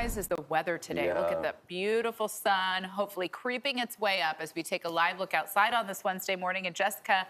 guys, is the weather today. Yeah. Look at the beautiful sun, hopefully creeping its way up as we take a live look outside on this Wednesday morning. And Jessica,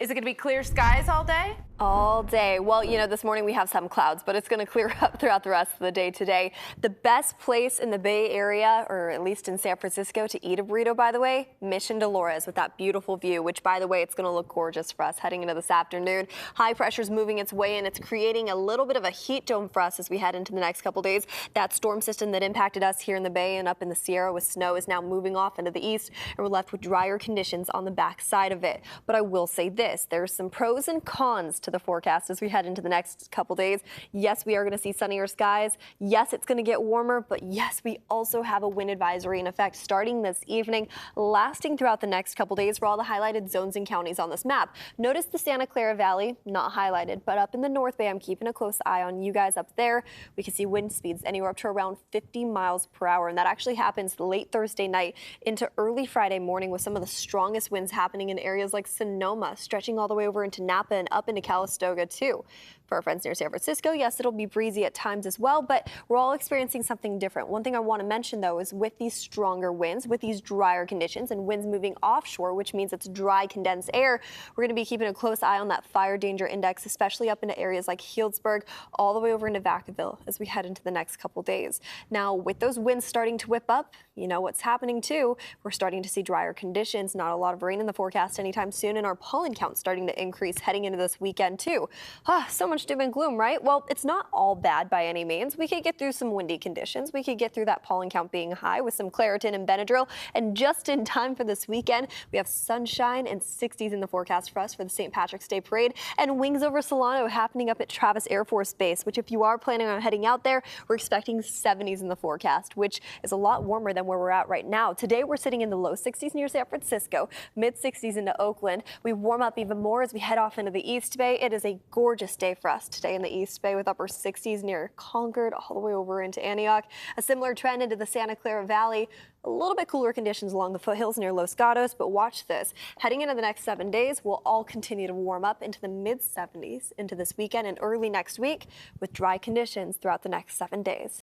is it going to be clear skies all day? All day. Well, you know, this morning we have some clouds, but it's going to clear up throughout the rest of the day today. The best place in the Bay Area, or at least in San Francisco, to eat a burrito, by the way, Mission Dolores with that beautiful view, which, by the way, it's going to look gorgeous for us heading into this afternoon. High pressure's moving its way in. It's creating a little bit of a heat dome for us as we head into the next couple days. That storm system that impacted us here in the Bay and up in the Sierra with snow is now moving off into the east, and we're left with drier conditions on the back side of it. But I will say this, there's some pros and cons to the forecast as we head into the next couple days. Yes, we are going to see sunnier skies. Yes, it's going to get warmer, but yes, we also have a wind advisory in effect starting this evening, lasting throughout the next couple days for all the highlighted zones and counties on this map. Notice the Santa Clara Valley, not highlighted, but up in the North Bay, I'm keeping a close eye on you guys up there. We can see wind speeds anywhere up to around 50 miles per hour, and that actually happens late Thursday night into early Friday morning with some of the strongest winds happening in areas like Sonoma, stretching all the way over into Napa and up into Calistoga too. For our friends near San Francisco, yes, it'll be breezy at times as well, but we're all experiencing something different. One thing I want to mention, though, is with these stronger winds, with these drier conditions and winds moving offshore, which means it's dry, condensed air, we're going to be keeping a close eye on that fire danger index, especially up into areas like Healdsburg, all the way over into Vacaville as we head into the next couple days. Now, with those winds starting to whip up, you know what's happening too. We're starting to see drier conditions, not a lot of rain in the forecast anytime soon, and our pollen count starting to increase heading into this weekend too. So much doom and gloom, right? Well, it's not all bad by any means. We could get through some windy conditions. We could get through that pollen count being high with some Claritin and Benadryl. And just in time for this weekend, we have sunshine and 60s in the forecast for us for the St. Patrick's Day Parade, and wings over Solano happening up at Travis Air Force Base, which if you are planning on heading out there, we're expecting 70s in the forecast, which is a lot warmer than where we're at right now. Today, we're sitting in the low 60s near San Francisco, mid 60s into Oakland. We warm up even more as we head off into the East Bay. It is a gorgeous day for us today in the East Bay with upper 60s near Concord all the way over into Antioch. A similar trend into the Santa Clara Valley. A little bit cooler conditions along the foothills near Los Gatos, but watch this. Heading into the next 7 days, we'll all continue to warm up into the mid 70s into this weekend and early next week with dry conditions throughout the next 7 days.